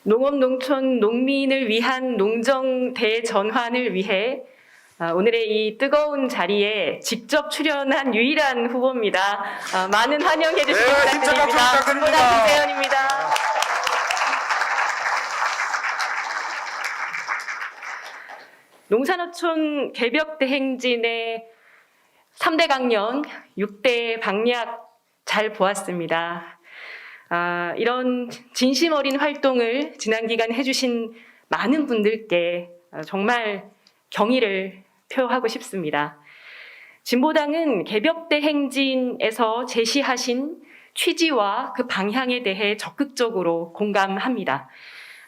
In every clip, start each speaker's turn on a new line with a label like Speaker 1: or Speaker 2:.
Speaker 1: 농업, 농촌, 농민을 위한 농정 대전환을 위해 오늘의 이 뜨거운 자리에 직접 출연한 유일한 후보입니다. 많은 환영해 주시기 부탁드립니다. 진보당 김세연입니다. 농산어촌 개벽대행진의 3대 강령, 6대 방략 잘 보았습니다. 이런 진심 어린 활동을 지난 기간 해주신 많은 분들께 정말 경의를 표하고 싶습니다. 진보당은 개벽대행진에서 제시하신 취지와 그 방향에 대해 적극적으로 공감합니다.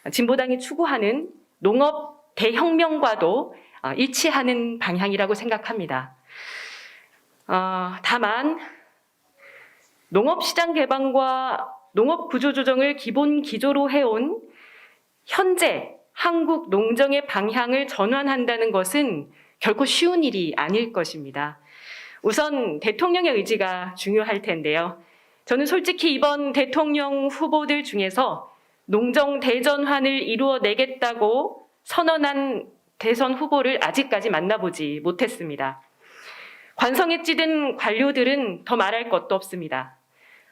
Speaker 1: 진보당이 추구하는 농업 대혁명과도 일치하는 방향이라고 생각합니다. 다만 농업시장 개방과 농업 구조 조정을 기본 기조로 해온 현재 한국 농정의 방향을 전환한다는 것은 결코 쉬운 일이 아닐 것입니다. 우선 대통령의 의지가 중요할 텐데요. 저는 솔직히 이번 대통령 후보들 중에서 농정 대전환을 이루어내겠다고 선언한 대선 후보를 아직까지 만나보지 못했습니다. 관성에 찌든 관료들은 더 말할 것도 없습니다.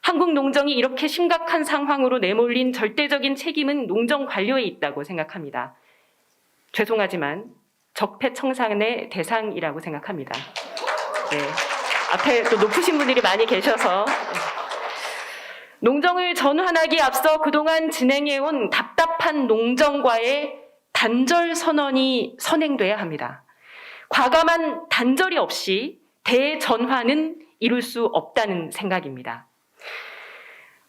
Speaker 1: 한국 농정이 이렇게 심각한 상황으로 내몰린 절대적인 책임은 농정 관료에 있다고 생각합니다. 죄송하지만 적폐청산의 대상이라고 생각합니다. 네. 앞에 또 높으신 분들이 많이 계셔서 농정을 전환하기에 앞서 그동안 진행해온 답답한 농정과의 단절 선언이 선행돼야 합니다. 과감한 단절이 없이 대전환은 이룰 수 없다는 생각입니다.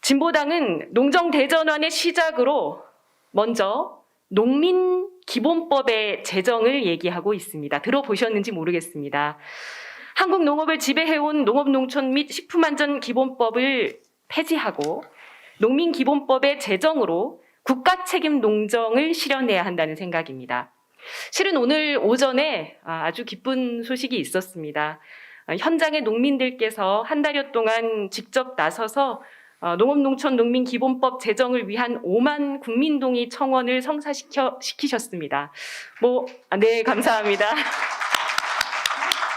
Speaker 1: 진보당은 농정 대전환의 시작으로 먼저 농민기본법의 제정을 얘기하고 있습니다. 들어보셨는지 모르겠습니다. 한국 농업을 지배해온 농업농촌 및 식품안전기본법을 폐지하고 농민기본법의 제정으로 국가책임 농정을 실현해야 한다는 생각입니다. 실은 오늘 오전에 아주 기쁜 소식이 있었습니다. 현장의 농민들께서 한 달여 동안 직접 나서서 농업농촌 농민기본법 제정을 위한 5만 국민동의 청원을 성사시키셨습니다. 네, 감사합니다.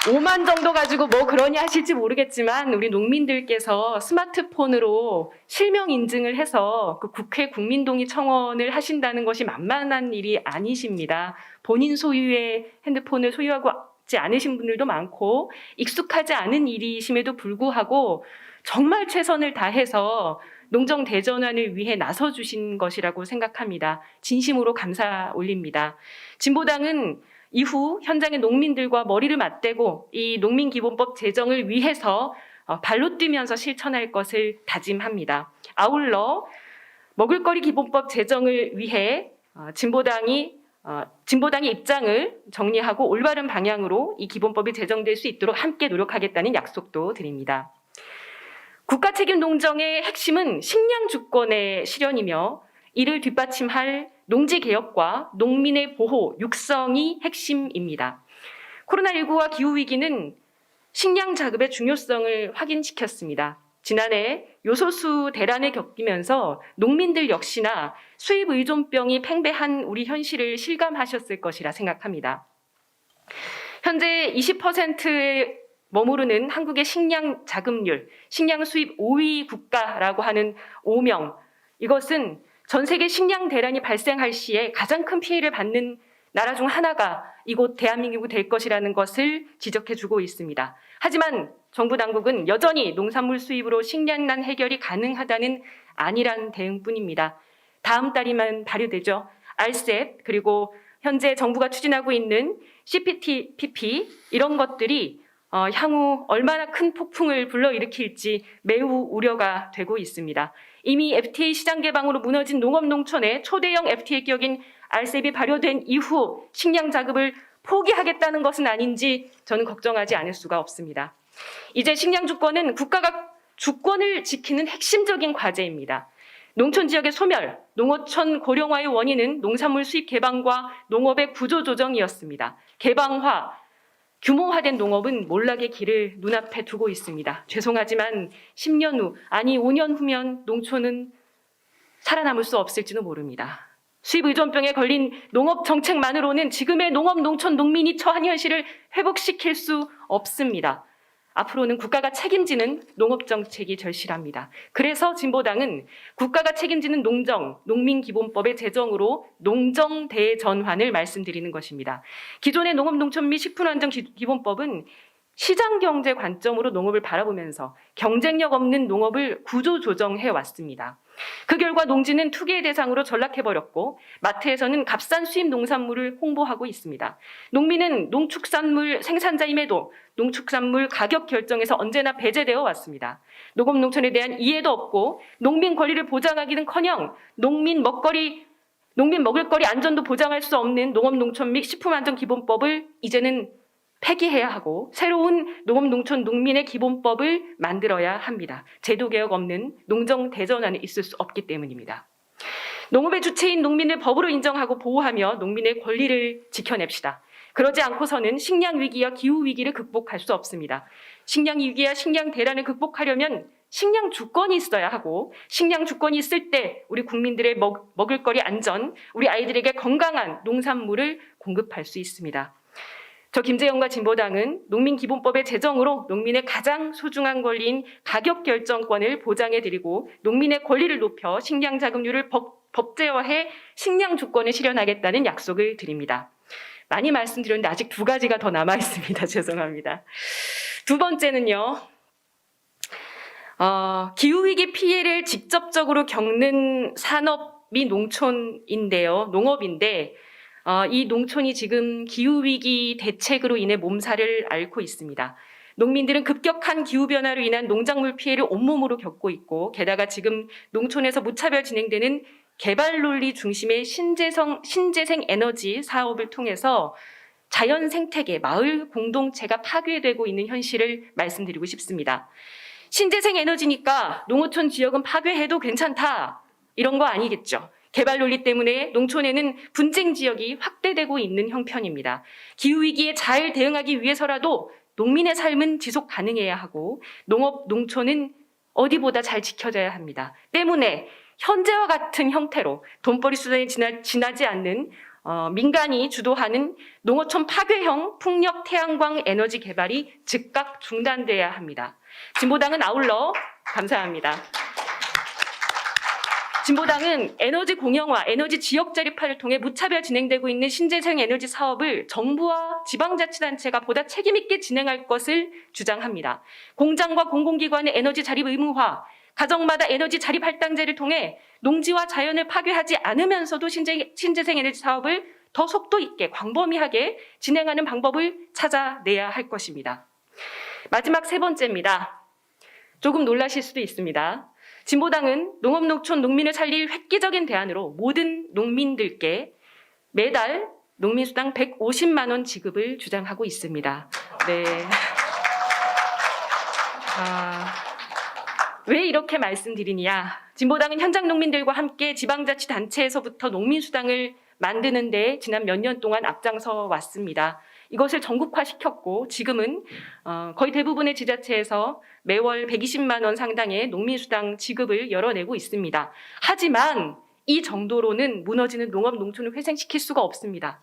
Speaker 1: 5만 정도 가지고 뭐 그러냐 하실지 모르겠지만 우리 농민들께서 스마트폰으로 실명 인증을 해서 그 국회 국민동의 청원을 하신다는 것이 만만한 일이 아니십니다. 본인 소유의 핸드폰을 소유하고 있지 않으신 분들도 많고 익숙하지 않은 일이심에도 불구하고 정말 최선을 다해서 농정 대전환을 위해 나서주신 것이라고 생각합니다. 진심으로 감사 올립니다. 진보당은 이후 현장의 농민들과 머리를 맞대고 이 농민기본법 제정을 위해서 발로 뛰면서 실천할 것을 다짐합니다. 아울러 먹을거리 기본법 제정을 위해 진보당의 입장을 정리하고 올바른 방향으로 이 기본법이 제정될 수 있도록 함께 노력하겠다는 약속도 드립니다. 국가책임 농정의 핵심은 식량 주권의 실현이며 이를 뒷받침할 농지개혁과 농민의 보호, 육성이 핵심입니다. 코로나19와 기후위기는 식량 자급의 중요성을 확인시켰습니다. 지난해 요소수 대란을 겪으면서 농민들 역시나 수입 의존병이 팽배한 우리 현실을 실감하셨을 것이라 생각합니다. 현재 20%에 머무르는 한국의 식량 자급률, 식량 수입 5위 국가라고 하는 오명, 이것은 전 세계 식량 대란이 발생할 시에 가장 큰 피해를 받는 나라 중 하나가 이곳 대한민국이 될 것이라는 것을 지적해주고 있습니다. 하지만 정부 당국은 여전히 농산물 수입으로 식량난 해결이 가능하다는 안일한 대응뿐입니다. 다음 달이면 발효되죠. RCEP 그리고 현재 정부가 추진하고 있는 CPTPP 이런 것들이 향후 얼마나 큰 폭풍을 불러일으킬지 매우 우려가 되고 있습니다. 이미 FTA 시장 개방으로 무너진 농업농촌의 초대형 FTA 격인 RCEP이 발효된 이후 식량 자급을 포기하겠다는 것은 아닌지 저는 걱정하지 않을 수가 없습니다. 이제 식량 주권은 국가가 주권을 지키는 핵심적인 과제입니다. 농촌 지역의 소멸, 농어촌 고령화의 원인은 농산물 수입 개방과 농업의 구조 조정이었습니다. 개방화, 규모화된 농업은 몰락의 길을 눈앞에 두고 있습니다. 죄송하지만 10년 후, 아니 5년 후면 농촌은 살아남을 수 없을지도 모릅니다. 수입 의존병에 걸린 농업 정책만으로는 지금의 농업, 농촌, 농민이 처한 현실을 회복시킬 수 없습니다. 앞으로는 국가가 책임지는 농업 정책이 절실합니다. 그래서 진보당은 국가가 책임지는 농정, 농민기본법의 제정으로 농정 대전환을 말씀드리는 것입니다. 기존의 농업, 농촌 및 식품안전기본법은 시장경제 관점으로 농업을 바라보면서 경쟁력 없는 농업을 구조조정해 왔습니다. 그 결과 농지는 투기의 대상으로 전락해버렸고 마트에서는 값싼 수입 농산물을 홍보하고 있습니다. 농민은 농축산물 생산자임에도 농축산물 가격 결정에서 언제나 배제되어 왔습니다. 농업 농촌에 대한 이해도 없고 농민 권리를 보장하기는커녕 농민 먹을 거리 안전도 보장할 수 없는 농업 농촌 및 식품안전기본법을 이제는 폐기해야 하고 새로운 농업 농촌 농민의 기본법을 만들어야 합니다. 제도 개혁 없는 농정 대전환이 있을 수 없기 때문입니다. 농업의 주체인 농민을 법으로 인정하고 보호하며 농민의 권리를 지켜냅시다. 그러지 않고서는 식량 위기와 기후 위기를 극복할 수 없습니다. 식량 위기와 식량 대란을 극복하려면 식량 주권이 있어야 하고 식량 주권이 있을 때 우리 국민들의 먹을거리 안전, 우리 아이들에게 건강한 농산물을 공급할 수 있습니다. 저 김재영과 진보당은 농민기본법의 제정으로 농민의 가장 소중한 권리인 가격 결정권을 보장해드리고 농민의 권리를 높여 식량 자급률을 법제화해 식량 주권을 실현하겠다는 약속을 드립니다. 많이 말씀드렸는데 아직 두 가지가 더 남아 있습니다. 죄송합니다. 두 번째는요. 기후위기 피해를 직접적으로 겪는 산업이 농촌인데요. 농업인데 이 농촌이 지금 기후위기 대책으로 인해 몸살을 앓고 있습니다. 농민들은 급격한 기후변화로 인한 농작물 피해를 온몸으로 겪고 있고 게다가 지금 농촌에서 무차별 진행되는 개발 논리 중심의 신재생 에너지 사업을 통해서 자연 생태계, 마을 공동체가 파괴되고 있는 현실을 말씀드리고 싶습니다. 신재생 에너지니까 농어촌 지역은 파괴해도 괜찮다 이런 거 아니겠죠. 개발 논리 때문에 농촌에는 분쟁 지역이 확대되고 있는 형편입니다. 기후위기에 잘 대응하기 위해서라도 농민의 삶은 지속 가능해야 하고 농업, 농촌은 어디보다 잘 지켜져야 합니다. 때문에 현재와 같은 형태로 돈벌이 수단이 지나지 않는 민간이 주도하는 농어촌 파괴형 풍력 태양광 에너지 개발이 즉각 중단돼야 합니다. 진보당은 아울러 감사합니다. 진보당은 에너지 공영화, 에너지 지역 자립화를 통해 무차별 진행되고 있는 신재생 에너지 사업을 정부와 지방자치단체가 보다 책임있게 진행할 것을 주장합니다. 공장과 공공기관의 에너지 자립 의무화, 가정마다 에너지 자립 할당제를 통해 농지와 자연을 파괴하지 않으면서도 신재생 에너지 사업을 더 속도 있게 광범위하게 진행하는 방법을 찾아내야 할 것입니다. 마지막 세 번째입니다. 조금 놀라실 수도 있습니다. 진보당은 농업, 농촌, 농민을 살릴 획기적인 대안으로 모든 농민들께 매달 농민수당 150만 원 지급을 주장하고 있습니다. 네. 왜 이렇게 말씀드리냐? 진보당은 현장 농민들과 함께 지방자치단체에서부터 농민수당을 만드는데 지난 몇 년 동안 앞장서 왔습니다. 이것을 전국화시켰고 지금은 거의 대부분의 지자체에서 매월 120만 원 상당의 농민수당 지급을 열어내고 있습니다. 하지만 이 정도로는 무너지는 농업, 농촌을 회생시킬 수가 없습니다.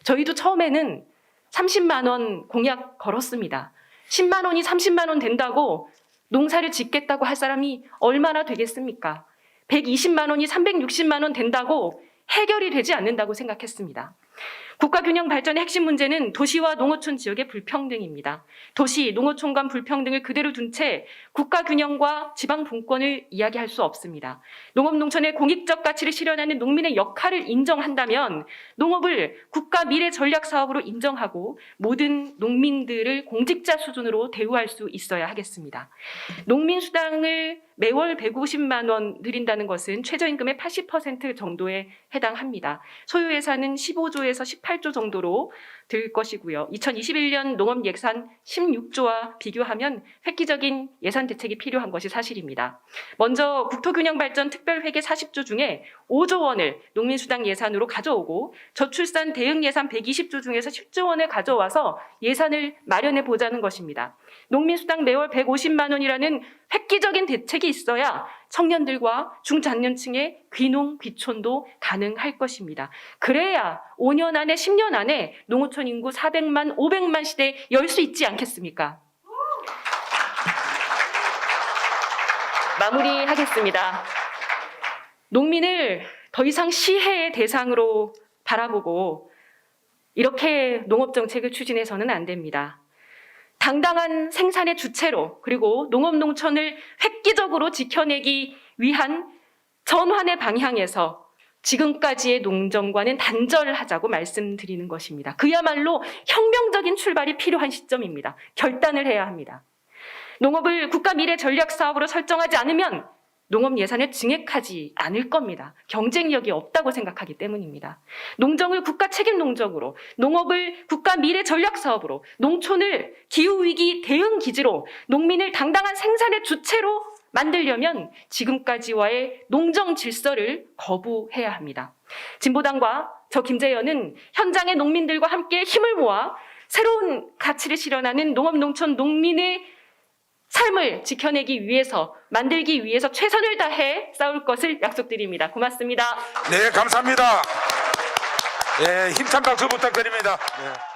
Speaker 1: 저희도 처음에는 30만 원 공약 걸었습니다. 10만 원이 30만 원 된다고 농사를 짓겠다고 할 사람이 얼마나 되겠습니까? 120만 원이 360만 원 된다고 해결이 되지 않는다고 생각했습니다. 국가균형 발전의 핵심 문제는 도시와 농어촌 지역의 불평등입니다. 도시, 농어촌 간 불평등을 그대로 둔 채 국가균형과 지방분권을 이야기할 수 없습니다. 농업, 농촌의 공익적 가치를 실현하는 농민의 역할을 인정한다면 농업을 국가 미래 전략 사업으로 인정하고 모든 농민들을 공직자 수준으로 대우할 수 있어야 하겠습니다. 농민수당을 매월 150만 원 드린다는 것은 최저임금의 80% 정도에 해당합니다. 소요 예산은 15조에서 18조 정도로 들 것이고요. 2021년 농업 예산 16조와 비교하면 획기적인 예산 대책이 필요한 것이 사실입니다. 먼저 국토균형발전 특별회계 40조 중에 5조 원을 농민수당 예산으로 가져오고 저출산 대응 예산 120조 중에서 10조 원을 가져와서 예산을 마련해 보자는 것입니다. 농민수당 매월 150만 원이라는 획기적인 대책이 있어야 청년들과 중장년층의 귀농, 귀촌도 가능할 것입니다. 그래야 5년 안에 10년 안에 농어촌 인구 400만, 500만 시대 열 수 있지 않겠습니까? 마무리하겠습니다. 농민을 더 이상 시혜의 대상으로 바라보고 이렇게 농업정책을 추진해서는 안 됩니다. 당당한 생산의 주체로 그리고 농업농촌을 획기적으로 지켜내기 위한 전환의 방향에서 지금까지의 농정과는 단절하자고 말씀드리는 것입니다. 그야말로 혁명적인 출발이 필요한 시점입니다. 결단을 해야 합니다. 농업을 국가 미래 전략 사업으로 설정하지 않으면 농업 예산을 증액하지 않을 겁니다. 경쟁력이 없다고 생각하기 때문입니다. 농정을 국가 책임 농정으로, 농업을 국가 미래 전략 사업으로, 농촌을 기후위기 대응 기지로, 농민을 당당한 생산의 주체로 만들려면 지금까지와의 농정 질서를 거부해야 합니다. 진보당과 저 김재현은 현장의 농민들과 함께 힘을 모아 새로운 가치를 실현하는 농업, 농촌, 농민의 삶을 지켜내기 위해서, 만들기 위해서 최선을 다해 싸울 것을 약속드립니다. 고맙습니다.
Speaker 2: 네, 감사합니다. 네, 힘찬 박수 부탁드립니다. 네.